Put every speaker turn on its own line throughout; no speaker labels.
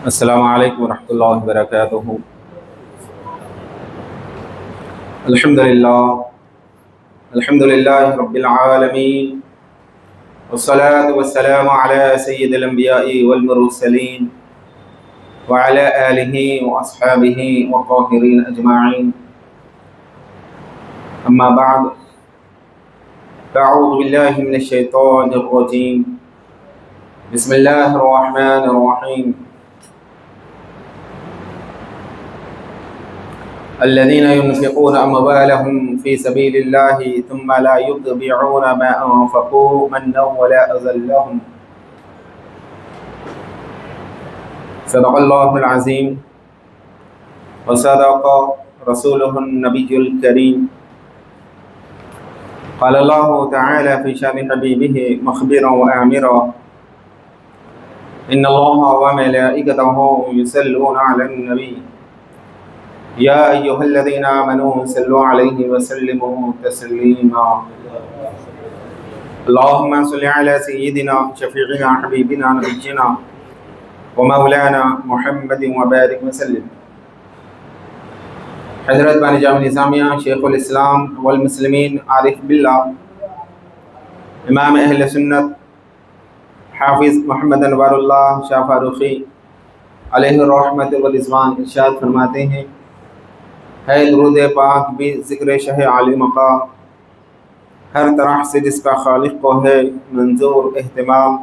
السلام علیکم ورحمۃ اللہ وبرکاتہ۔ الحمد للہ رب العالمین، والصلاة والسلام علی سید الانبیاء والمرسلین وعلی آلہ واصحابہ والطاہرین اجمعین، اما بعد فاعوذ باللہ من الشیطان الرجیم، بسم اللہ الرحمن الرحیم۔ الذين ينفقون أموالهم في سبيل الله ثم لا يتبعون ما أنفقوا منا ولا أذى لهم، صدق الله العظيم وصدق رسوله النبي الكريم، قال الله تعالى في شأن حبيبه مخبرا وآمرا إن الله وملائكته يصلون على النبي یا ایہا الذین آمنوا صلوا علیہ وسلموا تسلیما، اللہم صل علی سیدنا شفیعنا حبیبنا نبینا ومولانا محمد وبارک وسلم۔ حضرت بانی جامع نظامیہ شیخ الاسلام والمسلمین عارف باللہ امام اہل سنت حافظ محمد انوار اللہ شاہ فاروقی علیہ الرحمت والرضوان ارشاد فرماتے ہیں، ہے درود پاک بھی ذکر شہ عالی مقام، ہر طرح سے جس کا خالق کو ہے منظور اہتمام،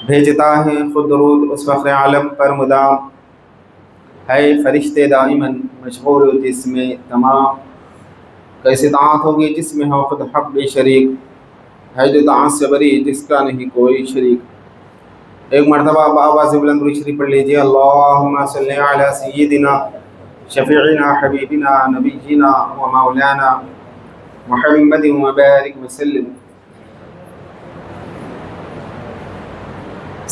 بھیجتا ہے خود درود اس فخر عالم پر مدام، ہے فرشتے دائماً مشغول جس میں تمام، کیسے طاعت ہوگی جس میں ہو خود حق بھی شریک، ہے جو طاعت سے بری جس کا نہیں کوئی شریک۔ ایک مرتبہ بآواز بلند درود شریف پڑھ لیجیے، اللہم صلی علی سیدنا شفیعنا حبیبنا نبینا و مولانا محمد وبارک وسلم۔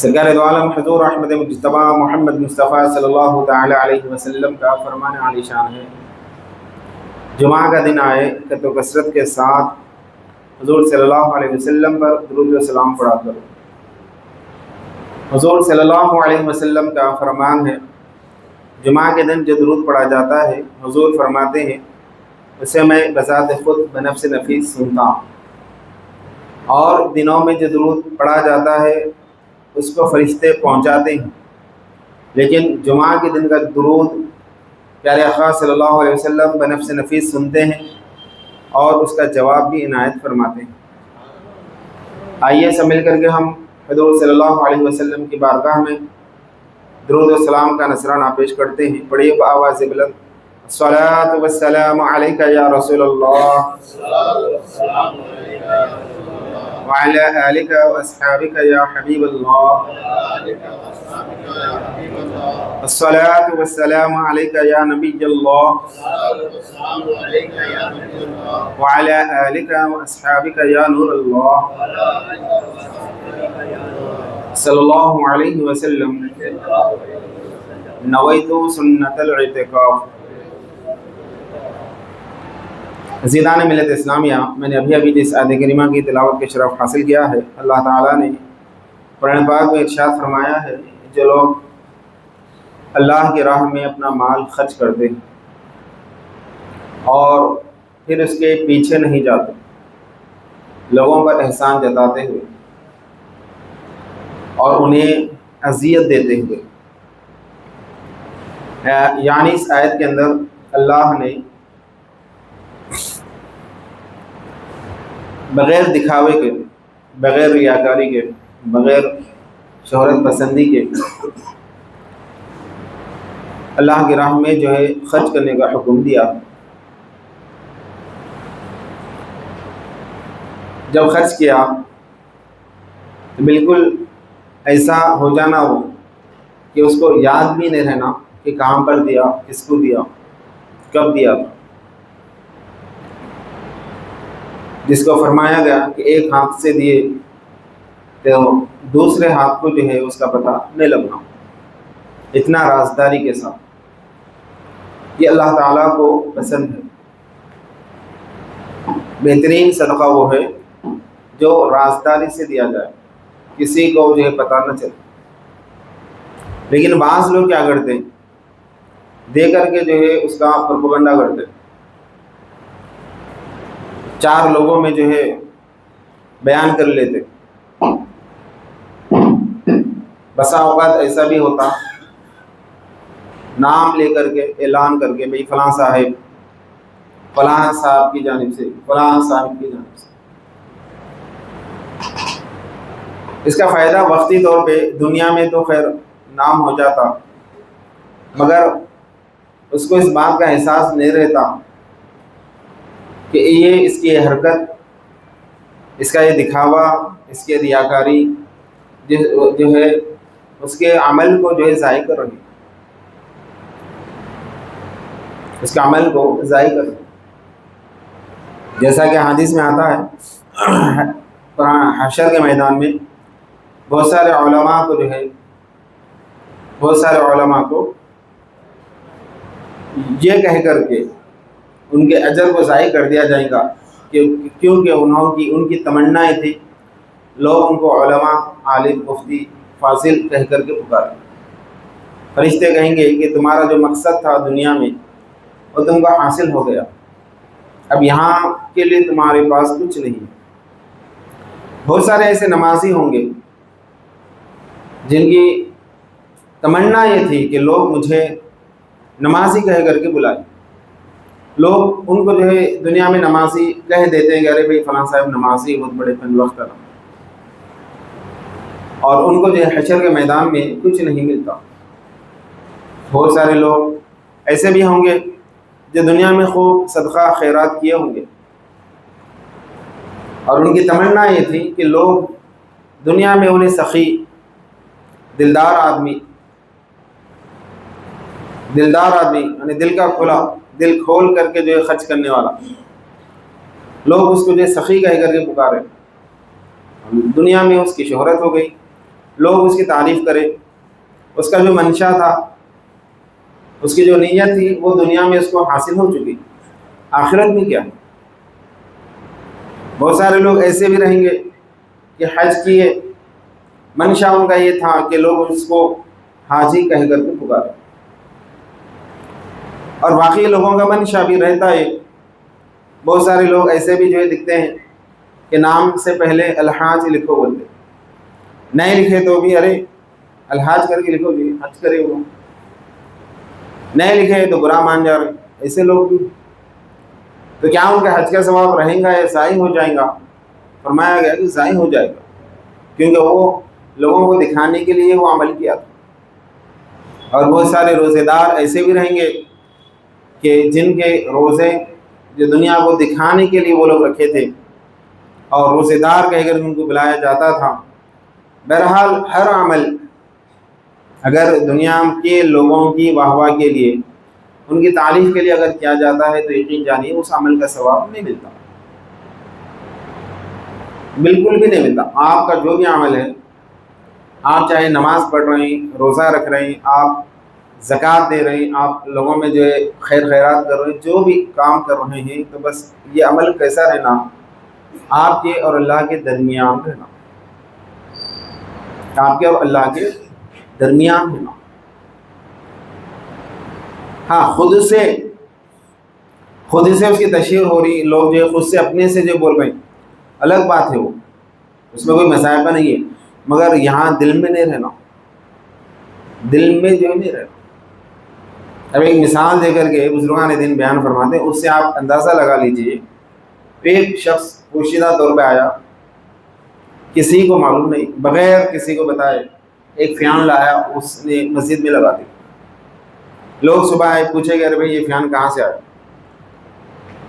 سرکار دو عالم حضور احمد مجتبی محمد مصطفیٰ صلی اللہ تعالی علیہ وسلم کا فرمان عالی شان ہے، جمعہ کا دن آئے کہ تو کثرت کے ساتھ حضور صلی اللہ علیہ وسلم پر درود و سلام پڑھا کرو۔ حضور صلی اللہ علیہ وسلم کا فرمان ہے، جمعہ کے دن جو درود پڑھا جاتا ہے حضور فرماتے ہیں اسے میں بذات خود بنفس نفیس سنتا ہوں، اور دنوں میں جو درود پڑھا جاتا ہے اس کو فرشتے پہنچاتے ہیں، لیکن جمعہ کے دن کا درود پیارے آقا صلی اللہ علیہ وسلم بنفس نفیس سنتے ہیں اور اس کا جواب بھی عنایت فرماتے ہیں۔ آئیے سب مل کر کے ہم حضور صلی اللہ علیہ وسلم کی بارگاہ میں درود و سلام کا نذرانہ پیش کرتے ہیں۔ پڑھیے بآواز بلند، الصلاۃ والسلام علیک یا رسول اللہ وعلی آلک واصحابک یا حبیب اللہ، الصلاۃ والسلام علیک یا نبی اللہ وعلی آلک واصحابک یا نور اللہ صلی اللہ علیہ وسلم، نویت سنت الاعتکاف۔ عزیزان ملت اسلامیہ، میں نے ابھی جس آیت کریمہ کی تلاوت کے شرف حاصل کیا ہے، اللہ تعالیٰ نے قرآن پاک میں ارشاد فرمایا ہے، جو لوگ اللہ کی راہ میں اپنا مال خرچ کرتے ہیں اور پھر اس کے پیچھے نہیں جاتے، لوگوں پر احسان جتاتے ہوئے اور انہیں اذیت دیتے ہوئے، یعنی اس آیت کے اندر اللہ نے بغیر دکھاوے کے، بغیر ریاکاری کے، بغیر شہرت پسندی کے اللہ کی راہ میں جو ہے خرچ کرنے کا حکم دیا۔ جب خرچ کیا تو بالکل ایسا ہو جانا ہو کہ اس کو یاد بھی نہیں رہنا کہ کہاں پر دیا، کس کو دیا، کب دیا، جس کو فرمایا گیا کہ ایک ہاتھ سے دیے تو دوسرے ہاتھ کو جو ہے اس کا پتہ نہیں لگنا، اتنا رازداری کے ساتھ۔ یہ اللہ تعالیٰ کو پسند ہے۔ بہترین صدقہ وہ ہے جو رازداری سے دیا جائے، کسی کو جو ہے پتہ نہ چلے۔ لیکن بعض لوگ کیا کرتے ہیں، دے کر کے جو ہے اس کا پروپیگنڈا کرتے، 4 لوگوں میں جو ہے بیان کر لیتے۔ بسا اوقات ایسا بھی ہوتا، نام لے کر کے اعلان کر کے بھئی فلاں صاحب، فلاں صاحب کی جانب سے، فلاں صاحب کی جانب سے۔ اس کا فائدہ وقتی طور پہ دنیا میں تو خیر نام ہو جاتا، مگر اس کو اس بات کا احساس نہیں رہتا کہ یہ اس کی حرکت، اس کا یہ دکھاوا، اس کی ریاکاری جو ہے اس کے عمل کو جو ہے ضائع کر رہی، اس کے عمل کو ضائع کر رہی۔ جیسا کہ حدیث میں آتا ہے، حشر کے میدان میں بہت سارے علماء کو جو ہے، بہت سارے علماء کو یہ کہہ کر کے ان کے اجر کو ضائع کر دیا جائے گا کہ کیونکہ ان کی تمنائیں تھی، لوگ ان کو علماء، عالم، مفتی، فاضل کہہ کر کے پکارے۔ فرشتے کہیں گے کہ تمہارا جو مقصد تھا دنیا میں وہ تم کو حاصل ہو گیا، اب یہاں کے لیے تمہارے پاس کچھ نہیں۔ بہت سارے ایسے نمازی ہوں گے جن کی تمنا یہ تھی کہ لوگ مجھے نمازی کہہ کر کے بلائیں، لوگ ان کو جو ہے دنیا میں نمازی کہہ دیتے ہیں کہ ارے بھائی فلاں صاحب نمازی، بہت بڑے فن وقت کا، اور ان کو جو ہے حشر کے میدان میں کچھ نہیں ملتا۔ بہت سارے لوگ ایسے بھی ہوں گے جو دنیا میں خوب صدقہ خیرات کیے ہوں گے، اور ان کی تمنا یہ تھی کہ لوگ دنیا میں انہیں سخی، دلدار آدمی یعنی دل کا کھلا، دل کھول کر کے جو ہے خرچ کرنے والا، لوگ اس کو جو ہے سخی کہہ کر کے پکارے۔ دنیا میں اس کی شہرت ہو گئی، لوگ اس کی تعریف کرے، اس کا جو منشا تھا، اس کی جو نیت تھی، وہ دنیا میں اس کو حاصل ہو چکی، آخرت میں کیا؟ بہت سارے لوگ ایسے بھی رہیں گے کہ حج کیے، منشا ان کا یہ تھا کہ لوگ اس کو حاجی کہہ کر کے پکارے، اور باقی لوگوں کا منشا بھی رہتا ہے۔ بہت سارے لوگ ایسے بھی جو ہے دکھتے ہیں کہ نام سے پہلے الحاج لکھو بولتے، نہیں لکھے تو بھی ارے الحاج کر کے لکھو جی، حج کرے وہ، نہیں لکھے تو برا مان جا رہے، ایسے لوگ بھی۔ تو کیا ان کا حج کا ثواب رہیں گا یا ضائع ہو جائے گا؟ فرمایا گیا کہ ضائع ہو جائے گا، کیونکہ وہ لوگوں کو دکھانے کے لیے وہ عمل کیا تھا۔ اور بہت سارے روزے دار ایسے بھی رہیں گے کہ جن کے روزے جو دنیا کو دکھانے کے لیے وہ لوگ رکھے تھے، اور روزے دار کہہ کر ان کو بلایا جاتا تھا۔ بہرحال ہر عمل اگر دنیا کے لوگوں کی واہ واہ کے لیے، ان کی تعریف کے لیے اگر کیا جاتا ہے تو یقین جانیے اس عمل کا ثواب نہیں ملتا، بالکل بھی نہیں ملتا۔ آپ کا جو بھی عمل ہے، آپ چاہے نماز پڑھ رہے ہیں، روزہ رکھ رہے ہیں، آپ زکوٰۃ دے رہے ہیں، آپ لوگوں میں جو ہے خیر خیرات کر رہے ہیں، جو بھی کام کر رہے ہیں، تو بس یہ عمل کیسا رہنا؟ آپ کے اور اللہ کے درمیان رہنا، آپ کے اور اللہ کے درمیان رہنا۔ ہاں، خود سے اس کی تشہیر ہو رہی، لوگ جو ہے خود سے اپنے سے جو بول رہے ہیں، الگ بات ہے، وہ اس میں کوئی مذائقہ نہیں ہے، مگر یہاں دل میں نہیں رہنا، دل میں جو نہیں رہنا۔ اب ایک مثال دے کر کے بزرگان دین بیان فرماتے ہیں، اس سے آپ اندازہ لگا لیجئے۔ ایک شخص پوشیدہ طور پہ آیا، کسی کو معلوم نہیں، بغیر کسی کو بتائے ایک فیان لایا، اس نے مسجد میں لگا دی۔ لوگ صبح آئے، پوچھے کہ ارے بھائی یہ فیان کہاں سے آیا؟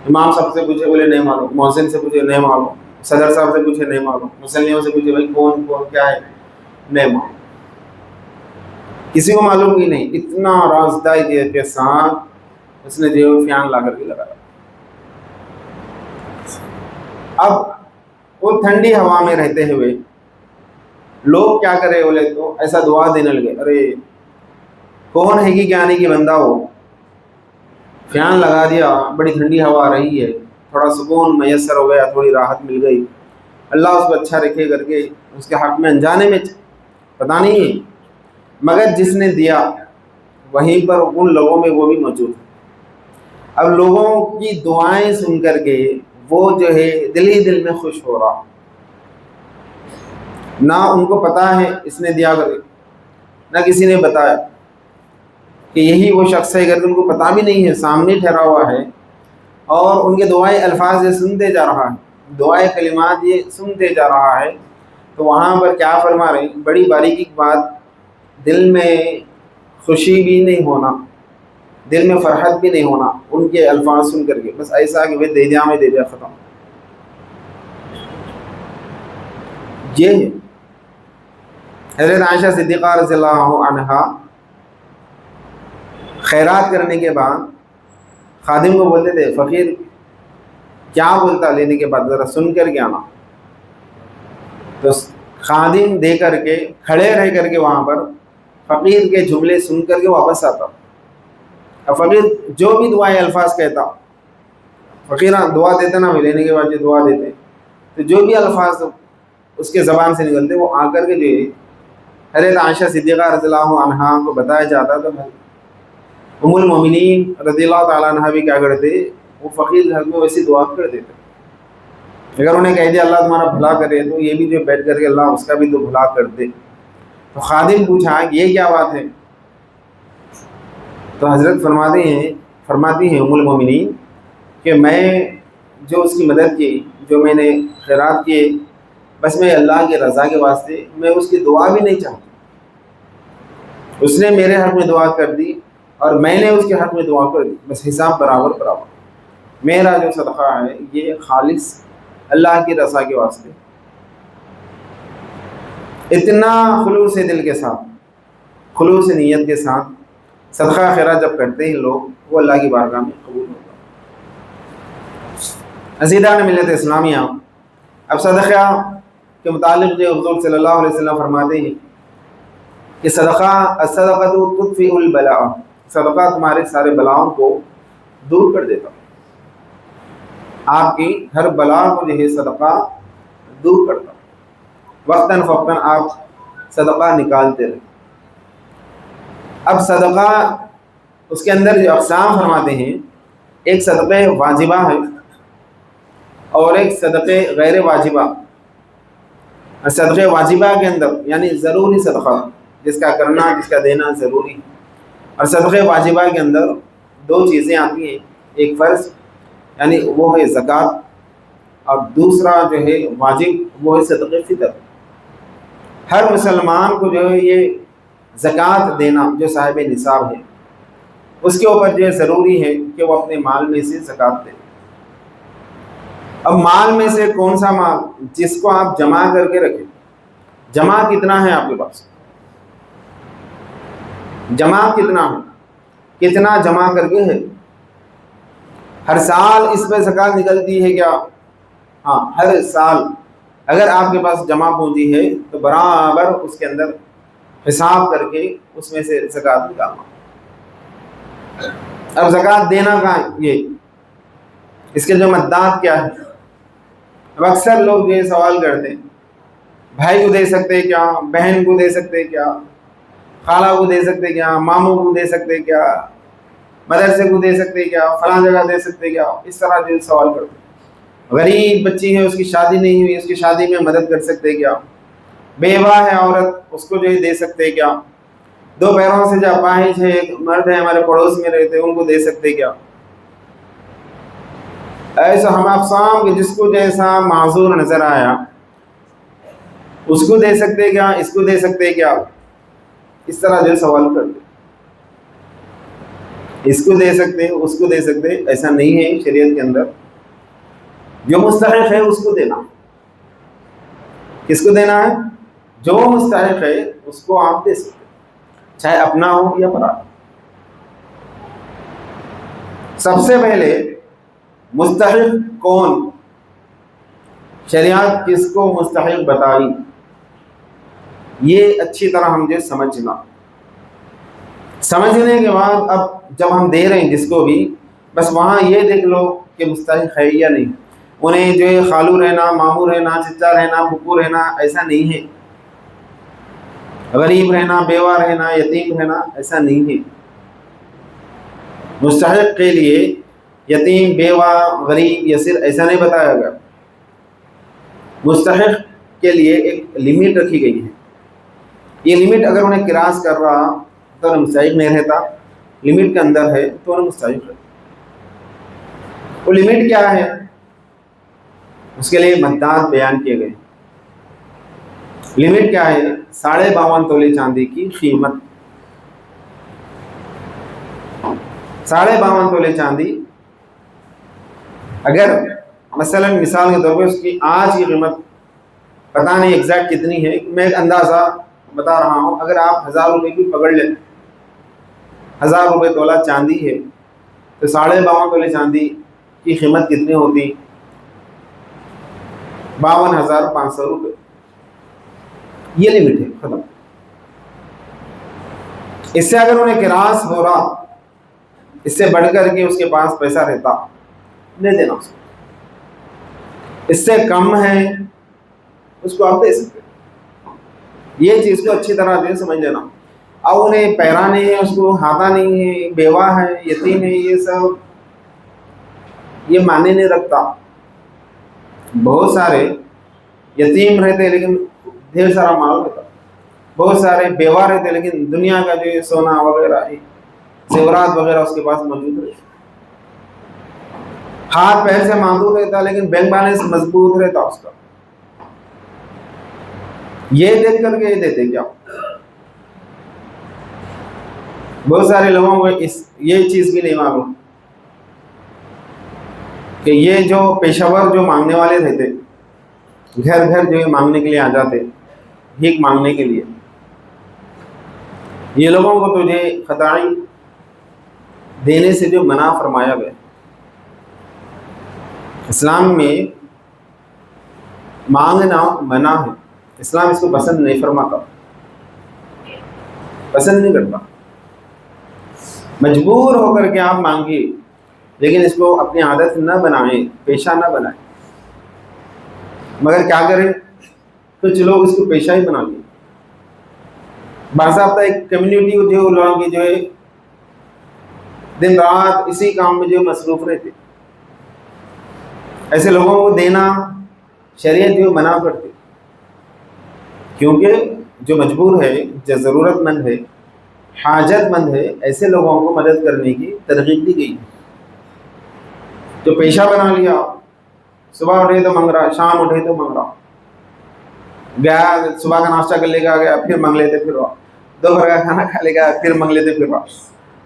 امام صاحب سے پوچھے، بولے نہیں معلوم، مؤذن سے پوچھے نہیں معلوم، صدر صاحب سے پوچھے نہیں معلوم، مسلموں سے پوچھے بھائی کون کیا ہے، نہیں معلوم، کسی کو معلوم ہی نہیں۔ اتنا رازداری کے ساتھ اس نے جو فیان لا کر کے لگایا۔ اب وہ ٹھنڈی ہوا میں رہتے ہوئے لوگ کیا کرے بولے تو ایسا دعا دینے لگے، ارے کون ہے کہ کیا نہیں کہ بندہ ہو، فیان لگا دیا، بڑی ٹھنڈی ہوا آ رہی ہے، تھوڑا سکون میسر ہو گیا، تھوڑی راحت مل گئی، اللہ اس کو اچھا رکھے کر کے اس کے حق میں انجانے میں پتہ نہیں ہے مگر جس نے دیا وہیں پر ان لوگوں میں وہ بھی موجود ہے۔ اب لوگوں کی دعائیں سن کر کے وہ جو ہے دل ہی دل میں خوش ہو رہا، نہ ان کو پتا ہے اس نے دیا کرے، نہ کسی نے بتایا کہ یہی وہ شخص ہے، اگر ان کو پتا بھی نہیں ہے، سامنے ٹھہرا ہوا ہے اور ان کے دعائیں الفاظ یہ سنتے جا رہا ہے، دعائیں کلمات یہ سنتے جا رہا ہے، تو وہاں پر کیا فرما رہے ہیں، بڑی باریکی کی بات، دل میں خوشی بھی نہیں ہونا، دل میں فرحت بھی نہیں ہونا ان کے الفاظ سن کر کے، بس ایسا کہ دے دیا میں دے دیا ختم۔ یہ ہے حضرت عائشہ صدیقہ رضی اللہ عنہا خیرات کرنے کے بعد خادم کو بولتے تھے، فقیر کیا بولتا لینے کے بعد ذرا سن کر کے آنا، تو خادم دے کر کے کھڑے رہ کر کے وہاں پر فقیر کے جملے سن کر کے واپس آتا۔ اب فقیر جو بھی دعائیں الفاظ کہتا، فقیر دعا دیتے نا، لینے کے بعد جو دعا دیتے، تو جو بھی الفاظ اس کے زبان سے نکلتے وہ آ کر کے جو حضرت عائشہ صدیقہ رضی اللہ عنہا کو بتایا جاتا، تو ام المومنین رضی اللہ تعالیٰ عنہ بھی کیا کرتے، وہ فقیر گھر میں ویسی دعا کر دیتے، اگر انہیں کہہ دیا اللہ تمہارا بھلا کرے تو یہ بھی جو بیٹھ کر کے اللہ اس کا بھی تو بھلا کر دے۔ تو خادم پوچھا کہ یہ کیا بات ہے، تو حضرت فرماتی ہیں ام المومنین کہ میں جو اس کی مدد کی، جو میں نے خیرات کیے، بس میں اللہ کی رضا کے واسطے، میں اس کی دعا بھی نہیں چاہتا، اس نے میرے حق میں دعا کر دی اور میں نے اس کے حق میں دعا کر دی، بس حساب برابر برابر، میرا جو صدقہ ہے یہ خالص اللہ کی رضا کے واسطے۔ اتنا خلوص دل کے ساتھ، خلوص نیت کے ساتھ صدقہ خیرات جب کرتے ہیں لوگ، وہ اللہ کی بارگاہ میں قبول ہوتا ہے۔ عزیزان ملت اسلامیہ، اب صدقہ کے متعلق جو حضور صلی اللہ علیہ وسلم فرماتے ہیں کہ الصدقۃ تطفئ البلاء، صدقہ تمہارے سارے بلاؤں کو دور کر دیتا، آپ کی ہر بلا کو جو ہے صدقہ دور کرتا، وقتاً فوقتاً آپ صدقہ نکالتے رہے۔ اب صدقہ اس کے اندر جو اقسام فرماتے ہیں، ایک صدقہ واجبہ ہے اور ایک صدقہ غیر واجبہ۔ صدقہ واجبہ کے اندر یعنی ضروری صدقہ، جس کا کرنا، جس کا دینا ضروری، اور صدقہ واجبہ کے اندر دو چیزیں آتی ہیں، ایک فرض یعنی وہ ہے زکوٰۃ، اور دوسرا جو ہے واجب، وہ ہے صدقہ فطر۔ ہر مسلمان کو جو ہے یہ زکوٰۃ دینا جو صاحب نصاب ہے، اس کے اوپر جو ہے ضروری ہے کہ وہ اپنے مال میں سے زکوٰۃ دے۔ اب مال میں سے کون سا مال جس کو آپ جمع کر کے رکھیں، جمع کتنا ہے آپ کے پاس، جمع کتنا ہے، کتنا جمع کر کے ہے، ہر سال اس پہ زکوٰۃ نکلتی ہے کیا؟ ہاں، ہر سال اگر آپ کے پاس جمع پونجی ہے تو برابر اس کے اندر حساب کر کے اس میں سے زکوٰۃ نکالنا۔ اب زکوٰۃ دینا کہاں ہے، یہ اس کے جو مدات کیا ہے؟ اب اکثر لوگ یہ سوال کرتے ہیں، بھائی کو دے سکتے کیا، بہن کو دے سکتے کیا، خالہ کو دے سکتے کیا، ماموں کو دے سکتے کیا، مدرسے کو دے سکتے کیا، فلاں جگہ دے سکتے کیا، اس طرح جو سوال کرتے ہیں۔ غریب بچی ہے، اس کی شادی نہیں ہوئی، اس کی شادی میں مدد کر سکتے کیا، بیوہ ہے عورت، اس کو جو ہے دے سکتے کیا، دو پیروں سے جو اپاہج ہے، ایک مرد ہے ہمارے پڑوس میں رہتے، ان کو دے سکتے کیا؟ ایسا ہم اقسام کے جس کو جیسا معذور نظر آیا اس کو دے سکتے کیا، اس کو دے سکتے کیا، اس طرح جو سوال کرتے، اس کو دے سکتے، اس کو دے سکتے، ایسا نہیں ہے شریعت کے اندر۔ جو مستحق ہے اس کو دینا، کس کو دینا ہے؟ جو مستحق ہے اس کو آپ دے سکتے، چاہے اپنا ہو یا پرایا۔ سب سے پہلے مستحق کون، شریعت کس کو مستحق بتائی، یہ اچھی طرح ہم جو سمجھنا۔ سمجھنے کے بعد اب جب ہم دے رہے ہیں جس کو بھی، بس وہاں یہ دیکھ لو کہ مستحق ہے یا نہیں۔ انہیں جو ہے خالو رہنا، ماموں رہنا، چچا رہنا، پھپھو رہنا، ایسا نہیں ہے۔ غریب رہنا، بیوہ رہنا، یتیم رہنا ایسا نہیں ہے۔ مستحق کے لیے یتیم، بیوہ، غریب، یسیر ایسا نہیں بتایا گیا۔ مستحق کے لیے ایک لمٹ رکھی گئی ہے۔ یہ لمٹ اگر انہیں کراس کر رہا تو انہیں مستحق نہیں رہتا، لمٹ کے اندر ہے تو انہیں مستحق رہتا۔ وہ لمٹ کیا ہے؟ اس کے لیے مدات بیان کیے گئے۔ لمٹ کیا ہے؟ 52.5 تولے چاندی کی قیمت۔ 52.5 تولے چاندی اگر مثلا مثال کے طور پہ اس کی آج کی قیمت پتہ نہیں ایگزیکٹ کتنی ہے، میں ایک اندازہ بتا رہا ہوں، اگر آپ 1000 روپے کی پکڑ لیں، 1000 روپے تولہ چاندی ہے تو 52.5 تولے چاندی کی قیمت کتنی ہوتی؟ 52,500 روپے۔ یہ لمٹ ہے، ختم۔ اس سے اگر انہیں کراس ہو رہا، اس سے بڑھ کر کے اس کے پاس پیسہ رہتا، نہیں دینا اس کو۔ اس سے کم ہے اس کو آپ دے سکتے۔ یہ چیز کو اچھی طرح سے سمجھ لینا۔ اب انہیں پیرا نہیں ہے، اس کو ہاتھا نہیں ہے، بیوہ ہے، یتیم ہے، یہ سب یہ معنی نہیں رکھتا۔ بہت سارے یتیم رہتے لیکن ڈھیر سارا مال رہتا، بہت سارے بیوہ رہتے لیکن دنیا کا جو سونا وغیرہ زیورات وغیرہ اس کے پاس موجود رہتے، ہاتھ پیر سے معذور رہتا لیکن بینک بیلنس مضبوط رہتا اس کا۔ یہ دیکھ کر کے یہ دیتے کیا؟ بہت سارے لوگوں کو یہ چیز بھی نہیں معلوم کہ یہ جو پیشہ ور جو مانگنے والے رہتے، گھر گھر جو مانگنے کے لیے آ جاتے، بھیک مانگنے کے لیے، یہ لوگوں کو تجھے خطائی دینے سے جو منع فرمایا گیا۔ اسلام میں مانگنا منع ہے، اسلام اس کو پسند نہیں فرماتا، پسند نہیں کرتا۔ مجبور ہو کر کے آپ مانگیے لیکن اس کو اپنی عادت نہ بنائیں، پیشہ نہ بنائیں۔ مگر کیا کریں، کچھ لوگ اس کو پیشہ ہی بنا لیں۔ باضابطہ ایک کمیونٹی جو لوگوں کی جو ہے دن رات اسی کام میں جو مصروف رہتے، ایسے لوگوں کو دینا شریعت جو منع کرتی، کیونکہ جو مجبور ہے، جو ضرورت مند ہے، حاجت مند ہے، ایسے لوگوں کو مدد کرنے کی ترغیب دی گئی۔ جو پیشہ بنا لیا، صبح اٹھے تو منگ رہا، شام اٹھے تو منگ رہا، گیا صبح کا ناشتہ کر لے گا، گیا پھر منگ لیتے پھر رہا، دوپہر کا کھانا کھا لے گا پھر منگ لیتے پھر رہا،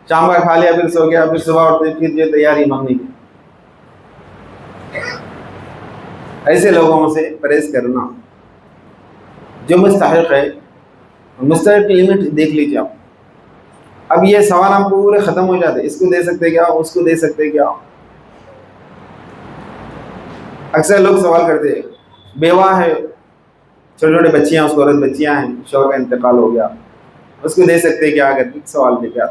شام کا کھا لیا پھر سو گیا، پھر صبح اٹھتے پھر جو تیاری مانگنے کی۔ ایسے لوگوں سے پرہیز کرنا۔ جو مستحق ہے، مستحق کی لمٹ دیکھ لیجیے آپ۔ اب یہ سوال ہم پورے ختم ہو جاتے، اس کو دے سکتے کیا، اس کو دے سکتے کیا۔ اکثر لوگ سوال کرتے ہیں، بیوہ ہے، چھوٹے چھوٹے بچیاں، اس کو عورت بچیاں ہیں، شوہر کا انتقال ہو گیا، اس کو دے سکتے کیا؟ اگر سوال دے کیا،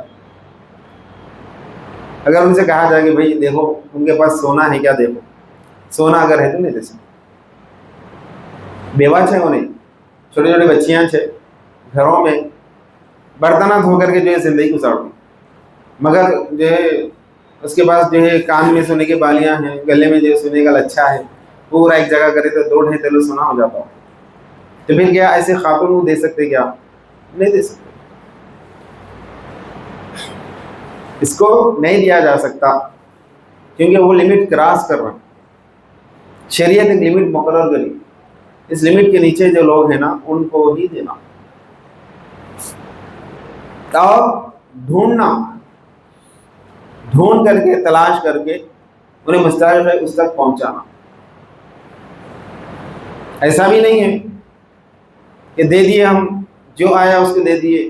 اگر ان سے کہا جائے کہ بھائی دیکھو ان کے پاس سونا ہے کیا، دیکھو سونا اگر ہے تو نہیں دے سکتے۔ بیوہ چھے، انہیں چھوٹی چھوٹی بچیاں چھے، گھروں میں برتنہ دھو کر کے جو ہے زندگی گزارتی، مگر جو ہے اس کے پاس جو ہے کان میں سونے کے بالیاں ہیں، گلے میں جو ہے سونے کا لچھا ہے، پورا ایک جگہ کرے تو 2 ڈھیلے سونا ہو جاتا ہو، تو پھر کیا ایسے خاتون کو دے سکتے کیا؟ نہیں دے سکتے۔ اس کو نہیں دیا جا سکتا کیونکہ وہ لمٹ کراس کر رہا ہے۔ شریعت ایک لمٹ مقرر کری، اس لمٹ کے نیچے جو لوگ ہیں نا ان کو ہی دینا، اور ڈھونڈ کر کے تلاش کر کے انہیں مستحق ہے اس تک پہنچانا۔ ایسا بھی نہیں ہے کہ دے دیے ہم، جو آیا اس کو دے دیے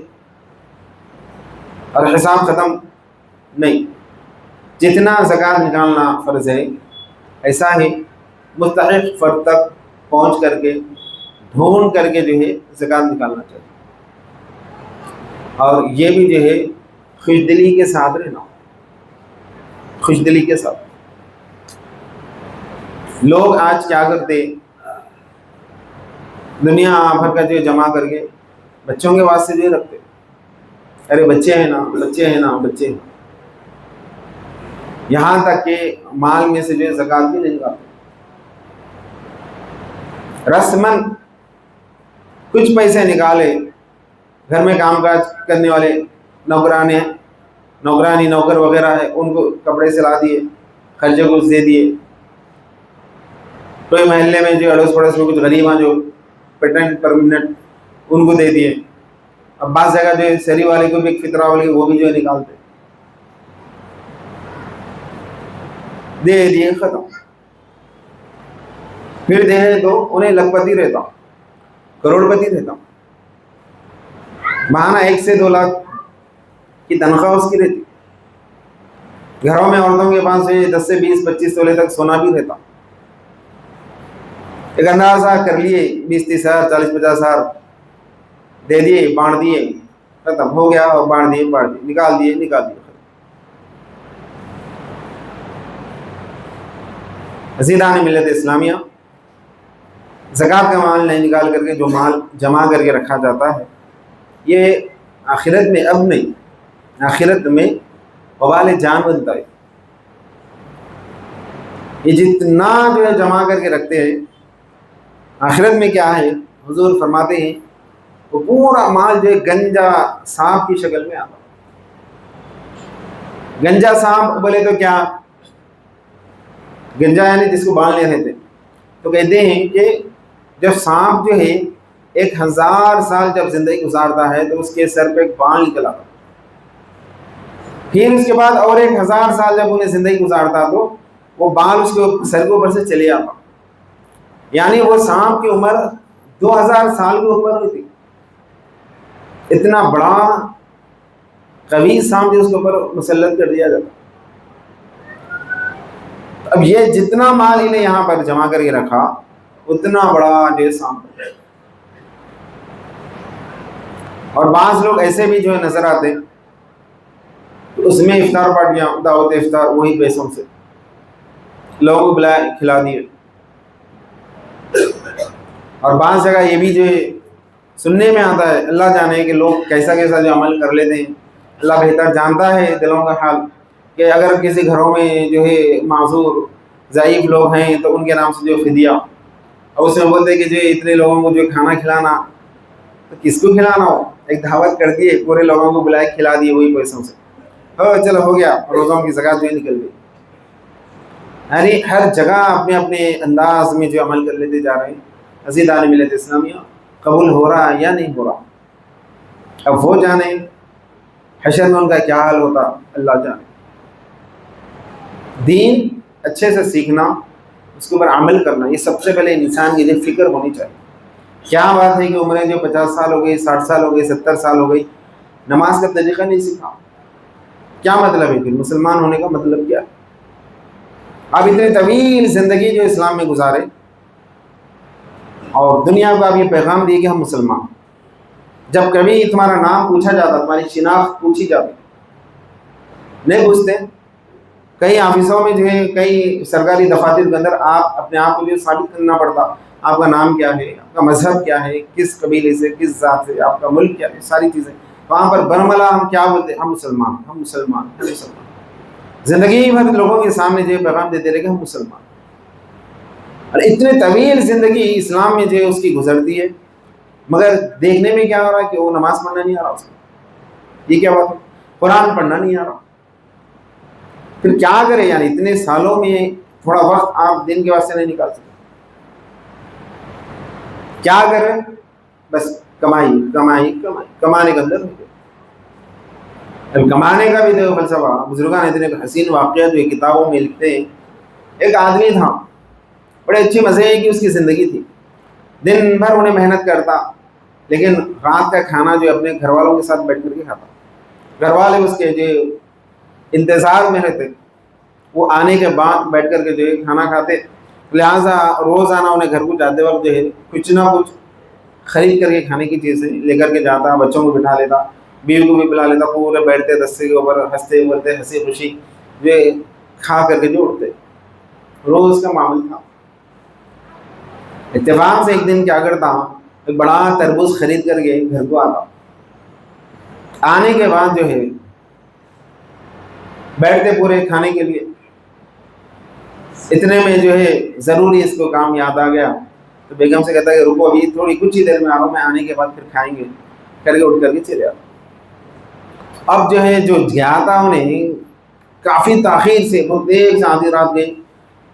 اور حساب ختم، نہیں۔ جتنا زکوٰۃ نکالنا فرض ہے، ایسا ہی مستحق فرد تک پہنچ کر کے ڈھونڈ کر کے جو ہے زکوٰۃ نکالنا چاہیے، اور یہ بھی جو ہے خوش دلی کے ساتھ رہنا، خوش دلی کے ساتھ۔ لوگ آج کیا کرتے، دنیا بھر کا جو جمع کر کے بچوں کے واسطے جو رکھتے، ارے بچے ہیں نا، بچے ہیں نا، بچے ہیں، یہاں تک کہ مال میں سے جو ہے زکوٰۃ بھی نہیں نکالتے۔ رسماً کچھ پیسے نکالے، گھر میں کام کاج کرنے والے نوکرانی نوکر وغیرہ ہے، ان کو کپڑے سلا دیے، خرچے کچھ دے دیے، کوئی محلے میں جو اڑوس پڑوس میں کچھ غریب ہیں جو پیٹنٹ پرمنٹ، ان کو دے دیے۔ اب بعض جگہ جو ہے شہری والے کو بھی ایک فطرہ والی وہ بھی جو ہے نکالتے، دے دیے، ختم۔ پھر دے تو انہیں لکھ پتی رہتا، کروڑ پتی رہتا، ماہانہ 1 سے 2 لاکھ کی تنخواہ اس کی رہتی، گھروں میں عورتوں کے پاس 10 سے 20 25 تولے تک سونا بھی رہتا۔ ایک اندازہ کر لیے 20-30 ہزار 40-50 ہزار دے دیے، بانٹ دیے، ختم ہو گیا، اور بانٹ دیے، نکال دیے۔ عزیزان ملت اسلامیہ، زکوٰۃ کا مال نہیں نکال کر کے جو مال جمع کر کے رکھا جاتا ہے، یہ آخرت میں اب نہیں، آخرت میں وبال جان بنتا ہے۔ یہ جتنا جو ہے جمع کر کے رکھتے ہیں، آخرت میں کیا ہے، حضور فرماتے ہیں وہ پورا مال جو ہے گنجا سانپ کی شکل میں آتا۔ گنجا سانپ بولے تو کیا، گنجا یعنی جس کو بال نہیں رہتے، تو کہتے ہیں کہ جب سانپ جو ہے 1000 سال جب زندگی گزارتا ہے تو اس کے سر پہ ایک بال نکل آتا، پھر اس کے بعد اور 1000 سال جب انہیں زندگی گزارتا تو وہ بال اس کے سر کے اوپر سے چلے آتا، یعنی وہ سانپ کی عمر 2000 سال کے اوپر ہوئی تھی۔ اتنا بڑا قوی سانپ جو اس کے اوپر مسلط کر دیا جاتا۔ اب یہ جتنا مال انہیں یہاں پر جمع کر کے رکھا، اتنا بڑا جو سانپ۔ اور بعض لوگ ایسے بھی جو ہے نظر آتے، اس میں افطار پارٹیاں، دعوت افطار، وہی پیسوں سے لوگوں کو بلائے کھلا دیے۔ اور بعض جگہ یہ بھی جو ہے سننے میں آتا ہے، اللہ جانے کہ لوگ کیسا کیسا جو عمل کر لیتے ہیں، اللہ بہتر جانتا ہے دلوں کا حال، کہ اگر کسی گھروں میں جو ہے معذور ضعیف لوگ ہیں تو ان کے نام سے جو فدیہ، اور اس میں بولتے ہیں کہ جو اتنے لوگوں کو جو کھانا کھلانا، تو کس کو کھلانا ہو، ایک دعوت کر دیے، پورے لوگوں کو بلائے کھلا دیے وہی پیسوں سے، چلو ہو گیا، روزوں کی زکوٰۃ جو نکل گئی۔ یعنی ہر جگہ اپنے اپنے انداز میں جو عمل کر لیتے جا رہے ہیں۔ عزیزان ملت اسلامیہ، قبول ہو رہا یا نہیں ہو رہا، اب وہ جانے، حشر میں ان کا کیا حال ہوتا اللہ جانے۔ دین اچھے سے سیکھنا، اس کے اوپر عمل کرنا، یہ سب سے پہلے انسان کی جو فکر ہونی چاہیے۔ کیا بات ہے کہ عمریں جو 50 سال ہو گئی، 60 سال ہو گئی، 70 سال ہو گئی، نماز کا طریقہ نہیں سیکھا، کیا مطلب ہے؟ پھر مسلمان ہونے کا مطلب کیا ہے؟ آپ اتنی طویل زندگی جو اسلام میں گزارے اور دنیا کو آپ یہ پیغام دیے کہ ہم مسلمان، جب کبھی تمہارا نام پوچھا جاتا، تمہاری شناخت پوچھی جاتی، نہیں پوچھتے۔ کئی آفسوں میں جو ہے، کئی سرکاری دفاتر کے اندر آپ اپنے آپ کو جو ثابت کرنا پڑتا، آپ کا نام کیا ہے، آپ کا مذہب کیا ہے، کس قبیلے سے، کس ذات سے، آپ کا ملک کیا ہے، ساری چیزیں وہاں پر برملا ہم کیا بولتے ہیں، ہم مسلمان، ہم مسلمان، ہم مسلمان۔ زندگی بھر لوگوں کے سامنے جو پیغام دیتے رہے کہ ہم مسلمان، اور اتنے طویل زندگی اسلام میں جو ہے اس کی گزرتی ہے، مگر دیکھنے میں کیا ہو رہا ہے کہ وہ نماز پڑھنا نہیں آ رہا اس کو، یہ کیا بات ہے، قرآن پڑھنا نہیں آ رہا، پھر کیا کرے؟ یعنی اتنے سالوں میں تھوڑا وقت آپ دن کے واسطے نہیں نکال سکتے، کیا کرے؟ بس کمائی کمائی کمائی، کمانے کے اندر کمانے کا بھی دیکھو فلسفہ۔ بزرگان اتنے حسین واقعہ جو کتابوں میں لکھتے ہیں، ایک آدمی تھا، بڑے اچھی مزے کی اس کی زندگی تھی، دن بھر انہیں محنت کرتا، لیکن رات کا کھانا جو اپنے گھر والوں کے ساتھ بیٹھ کر کے کھاتا، گھر والے اس کے جو انتظار میں رہتے، وہ آنے کے بعد بیٹھ کر کے جو ہے کھانا کھاتے، لہٰذا روزانہ انہیں گھر کو جاتے وقت جو ہے کچھ نہ کچھ خرید کر کے کھانے کی چیزیں لے کر کے جاتا، بچوں کو بٹھا لیتا، بیوی کو بھی بلا لیتا، پورے بیٹھتے دستے کے اوپر، ہنستے بولتے، ہنسی خوشی جو کھا کر کے جو اٹھتے، روز کا معمول تھا۔ اتفاق سے ایک دن کیا کرتا، ایک بڑا تربوز خرید کر کے گھر کو آتا، آنے کے بعد جو ہے بیٹھتے پورے کھانے کے لیے، اتنے میں جو ہے ضروری اس کو کام یاد آ گیا تو بیگم سے کہتا ہے کہ رکو ابھی تھوڑی کچھ ہی دیر میں آ رہا ہوں، میں آنے کے بعد پھر کھائیں گے، کر کے اٹھ کر کے چلے آتا۔ اب جو ہے جو گیا تھا انہیں کافی تاخیر سے، بہت دیر سے آدھی رات گئی،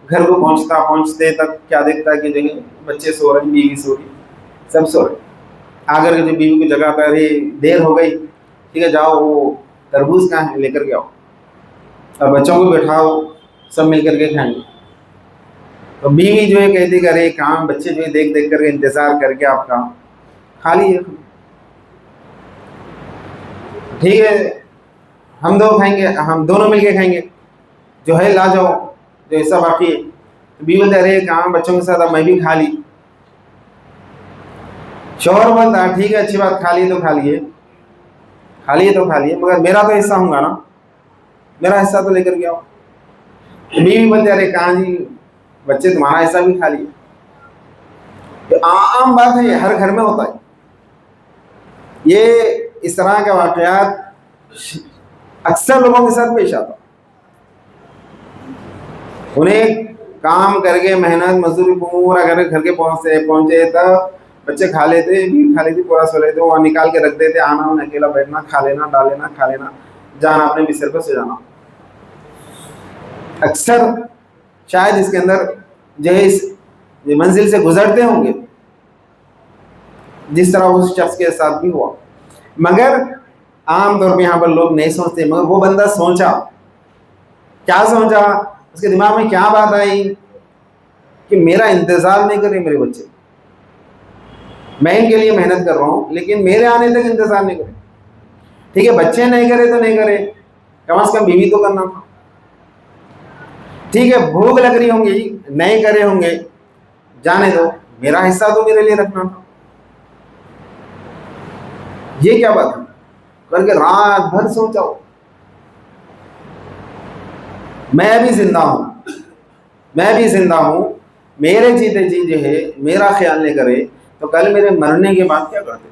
گھر کو پہنچتے تک کیا دیکھتا ہے کہ جو ہے بچے سو رہے ہیں، بیوی سو رہی، سب سو رہے۔ آ کر کے جو بیوی کو جگاتا ہے، دیر ہو گئی، ٹھیک ہے جاؤ وہ تربوز کہاں ہے لے کر کے آؤ اور بچوں کو بٹھاؤ، سب مل کر کے کھائیں گے۔ تو بیوی جو ہے کہتی کہ ارے کام بچے جو ہے دیکھ دیکھ کر کے انتظار کر کے آپ کا کھا لیے، ٹھیک ہے ہم دو کھائیں گے، ہم دونوں مل کے کھائیں گے، جو ہے لا جاؤ جو ایسا باقی ہے۔ بیوی بولتے ارے کام بچوں کے ساتھ اب میں بھی کھا لی۔ شوہر بولتا ٹھیک ہے اچھی بات، کھا لیے تو کھا لیے، کھا لیے تو کھا لیے، مگر میرا تو حصہ ہوں گا نا، میرا حصہ تو لے کر کے آؤ۔ بیوی بولتے ارے کہاں جی بچے تمہارا حصہ بھی کھا لیے۔ تو عام بات ہے، یہ ہر گھر میں ہوتا ہے، یہ اس طرح کے واقعات اکثر لوگوں کے ساتھ پیش آتا۔ انہیں کام کر کے محنت مزدوری پورا کر کے گھر کے پہنچے تب بچے کھا لیتے، بیوی کھا لیتی، پورا سو لیتے، وہاں نکال کے رکھ دیتے، آنا انہیں اکیلا بیٹھنا، کھا لینا، ڈال لینا، کھا لینا، جانا اپنے بستر پر سو جانا۔ اکثر شاید اس کے اندر جو ہے اس منزل سے گزرتے ہوں گے، جس طرح اس شخص کے ساتھ بھی ہوا۔ مگر عام طور پہ یہاں پر لوگ نہیں سوچتے، مگر وہ بندہ سوچا، کیا سوچا، اس کے دماغ میں کیا بات آئی کہ میرا انتظار نہیں کرے میرے بچے، میں ان کے لیے محنت کر رہا ہوں لیکن میرے آنے تک انتظار نہیں کرے۔ ٹھیک ہے بچے نہیں کرے تو نہیں کرے، کم از کم بیوی تو کرنا تھا۔ ٹھیک ہے بھوک لگ رہی ہوں گی، نہیں کرے ہوں گے، جانے دو، میرا حصہ تو میرے لیے رکھنا تھا۔ یہ کیا بات ہے کر کے رات بھر سوچا ہو، میں بھی زندہ ہوں، میں بھی زندہ ہوں، میرے جیتے جی جو ہے میرا خیال نہیں کرے تو کل میرے مرنے کے بعد کیا کرتے؟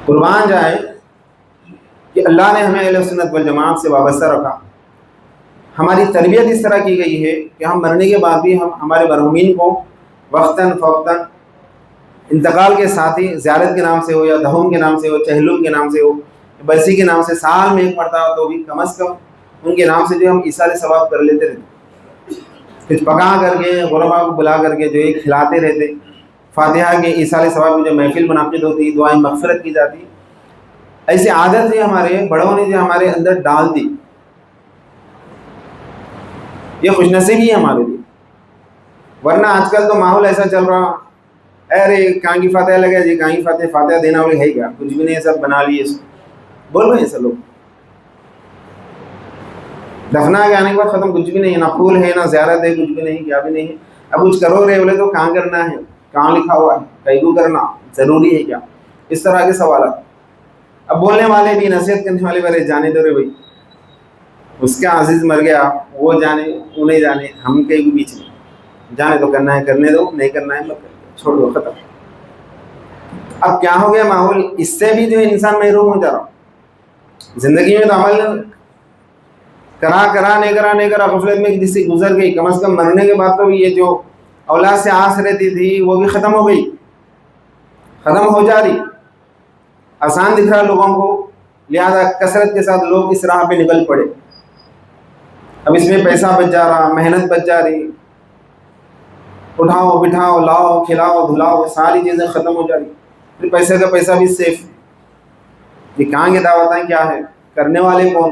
قربان جائے کہ اللہ نے ہمیں اہل سنت والجماعت سے وابستہ رکھا، ہماری تربیت اس طرح کی گئی ہے کہ ہم مرنے کے بعد بھی ہم ہمارے مرحومین کو وقتاً فوقتاً انتقال کے ساتھ ہی زیارت کے نام سے ہو، یا دہوم کے نام سے ہو، چہلم کے نام سے ہو، برسی کے نام سے، سال میں ایک مرتبہ تو بھی کم از کم ان کے نام سے جو ہم ایصال ثواب کر لیتے رہتے، کچھ پکا کر کے غربا کو بلا کر کے جو ہے کھلاتے رہتے، فاتحہ کے ایصال ثواب کی جو محفل منعقد ہوتی، دعائیں مغفرت کی جاتی، ایسی عادت ہے ہمارے بڑوں نے جو ہمارے اندر ڈال دی۔ یہ خوش نصیبی ہے ہمارے لیے، ورنہ آج کل تو ماحول ایسا چل رہا، ارے کہاں کی فاتحہ لگے جی، کہاں کی فاتحہ دینا والے ہے کیا، کچھ بھی نہیں، سب بنا لیے بول رہے ہیں ایسے لوگ، دفنا کے آنے کے بعد ختم، کچھ بھی نہیں ہے، نہ پھول ہے نہ زیارت ہے، کچھ بھی نہیں، کیا بھی نہیں ہے۔ اب کچھ کرو رہے بولے تو کہاں کرنا ہے، کہاں لکھا ہوا ہے، کہیں کو کرنا ضروری ہے کیا، اس طرح کے سوالات۔ اب بولنے والے بھی، نصیحت کرنے والے بھی جانے دو رے بھائی، اس کا عزیز مر گیا، وہ جانے انہیں جانے، ہم کہیں کو بیچ میں، جانے تو کرنا ہے کرنے دو، نہیں کرنا ہے مت چھوڑ دو، ختم۔ اب کیا ہو گیا ماحول، اس سے بھی جو انسان محروم ہو جا رہا، زندگی میں تو عمل نہیں کرا غفلت میں جس سے گزر گئی، کم از کم مرنے کے بعد تو بھی یہ جو اولاد سے آس رہتی تھی وہ بھی ختم ہو گئی، ختم ہو جا رہی، آسان دکھ رہا لوگوں کو، لہذا کثرت کے ساتھ لوگ اس راہ پہ نکل پڑے۔ اب اس میں پیسہ بچ جا رہا، محنت بچ جا رہی، اٹھاؤ بٹھاؤ لاؤ کھلاؤ دھلاؤ، ساری چیزیں ختم ہو جا رہی، پھر پیسے کا پیسہ بھی سیف، یہ کہاں کی دعوتیں کیا ہے، کرنے والے کون،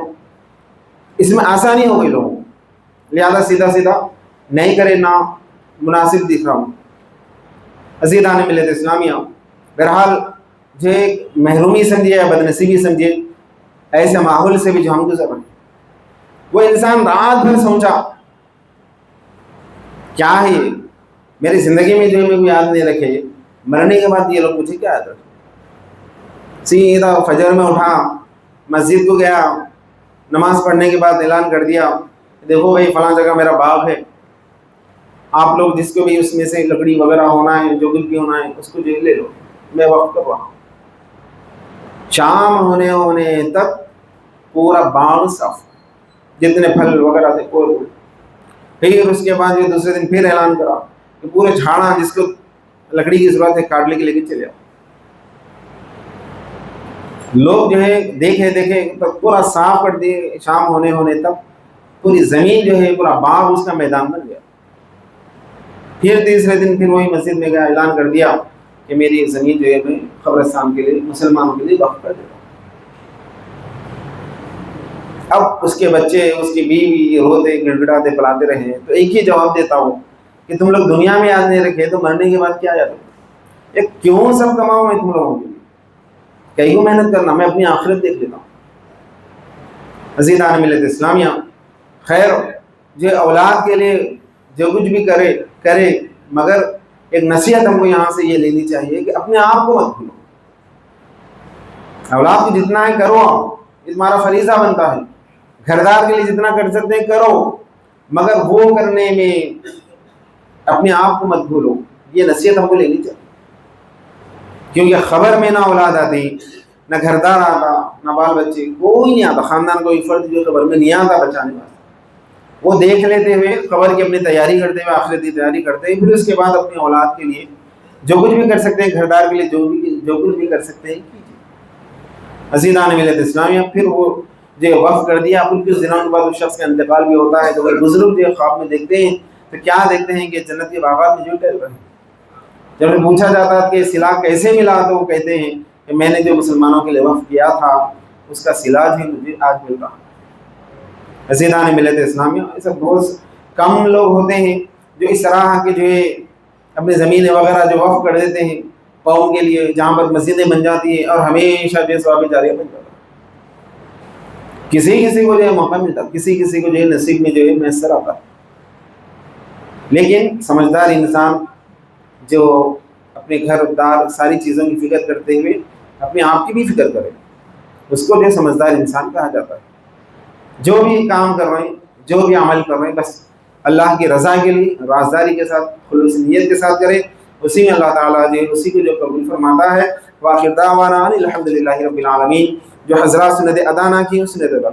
اس میں آسانی ہو گئی لوگوں کو، لہذا سیدھا سیدھا نہیں کرے، نہ مناسب دکھ رہا ہوں۔ عزیزان ملت اسلامیہ، بہرحال جو ایک محرومی سمجھے یا بدنصیبی سمجھے، ایسے ماحول سے بھی جو ہم گزر رہے ہیں، وہ انسان رات بھر سوچا کیا ہے میری زندگی میں جو میرے کو یاد نہیں رکھے، مرنے کے بعد یہ لوگ مجھے کیا یاد رکھے۔ سیدھا فجر میں اٹھا، مسجد کو گیا، نماز پڑھنے کے بعد اعلان کر دیا، دیکھو بھائی فلاں جگہ میرا باغ ہے، آپ لوگ جس کو بھی اس میں سے لکڑی وغیرہ ہونا ہے، جو کچھ بھی ہونا ہے، اس کو جو لے لو، میں وقف کر رہا ہوں۔ شام ہونے تک پورا باغ صاف، جتنے پھل وغیرہ تھے کوئی۔ پھر اس کے بعد جو دوسرے دن پھر اعلان کرا کہ پورے جھاڑا جس کو لکڑی کی ضرورت ہے کاٹ لے کے لے کے چلے آؤ۔ لوگ جو ہے دیکھے تو پورا صاف کر دیے۔ شام ہونے تک پوری زمین جو ہے پورا باغ اس کا میدان بن گیا۔ پھر تیسرے دن پھر وہی مسجد میں گیا، اعلان کر دیا کہ میری زمین جو ہے میں قبرستان کے لیے، مسلمانوں کے لیے وقف کر دیتا ہوں۔ اب اس کے بچے، اس کی بیوی روتے گڑگڑاتے پلاتے رہے، تو ایک ہی جواب دیتا ہوں کہ تم لوگ دنیا میں یاد نہیں رکھے تو مرنے کے بعد کیا یاد رکھے؟ یہ کیوں سب کماؤں میں تم لوگوں کے لیے؟ کہیں کو محنت کرنا، میں اپنی آخرت دیکھ لیتا ہوں۔ عزیزان ملت اسلامیہ، خیر جو اولاد کے لیے جو کچھ بھی کرے، مگر ایک نصیحت ہم کو یہاں سے یہ لینی چاہیے کہ اپنے آپ کو مت بھولو۔ اولاد کو جتنا ہے کرو، یہ تمہارا فریضہ بنتا ہے۔ گھردار کے لیے جتنا کر سکتے ہیں کرو، مگر وہ کرنے میں اپنے آپ کو مت بھولو۔ یہ نصیحت ہم کو لینی چاہیے، کیونکہ خبر میں نہ اولاد آتی، نہ گھردار آتا، نہ بال بچے، کوئی نہیں آتا، خاندان کوئی فرد جو خبر میں نہیں آتا بچانے والا۔ وہ دیکھ لیتے ہوئے خبر کی اپنی تیاری کرتے ہوئے، آخرتی تیاری کرتے ہیں، پھر اس کے بعد اپنی اولاد کے لیے جو کچھ بھی کر سکتے ہیں، گھردار کے لیے جو کچھ بھی کر سکتے ہیں کیجیے۔ عزیزان ملت اسلامیہ، پھر وہ جو وقف کر دیا، پھر کچھ دنوں کے بعد اس شخص کا انتقال بھی ہوتا ہے، تو وہ بزرگ جو خواب میں دیکھتے ہیں تو کیا دیکھتے ہیں کہ جنت کے باغات میں جو ٹہل رہے ہیں۔ جب انہیں پوچھا جاتا ہے کہ صلہ کیسے ملا، تو وہ کہتے ہیں کہ میں نے جو مسلمانوں کے لیے وقف کیا تھا اس کا صلہ بھی مجھے آج مل رہا۔ عزیزان ملت اسلامیہ، ایسا بہت کم لوگ ہوتے ہیں جو اس طرح کے جو ہے اپنی زمینیں وغیرہ جو وقف کر دیتے ہیں قوم کے لیے، جہاں پر مسجدیں بن جاتی ہیں اور ہمیشہ جو ثواب جاریہ بن جاتا ہے۔ کسی کو جو ہے موقع ملتا، کسی کو جو ہے نصیب میں جو ہے میسر آتا ہے۔ لیکن سمجھدار انسان جو اپنے گھر دار ساری چیزوں کی فکر کرتے ہوئے اپنے آپ کی بھی فکر کرے، اس کو جو سمجھدار انسان کہا جاتا ہے۔ جو بھی کام کر رہے ہیں، جو بھی عمل کر رہے ہیں، بس اللہ کی رضا کے لیے رازداری کے ساتھ، خلوص نیت کے ساتھ کریں، اسی میں اللہ تعالیٰ جو اسی کو جو قبول فرماتا ہے۔ وآخر دعوانا الحمد للہ رب العالمین۔ جو حضرات سنت ادا نہ کی، سنت ادا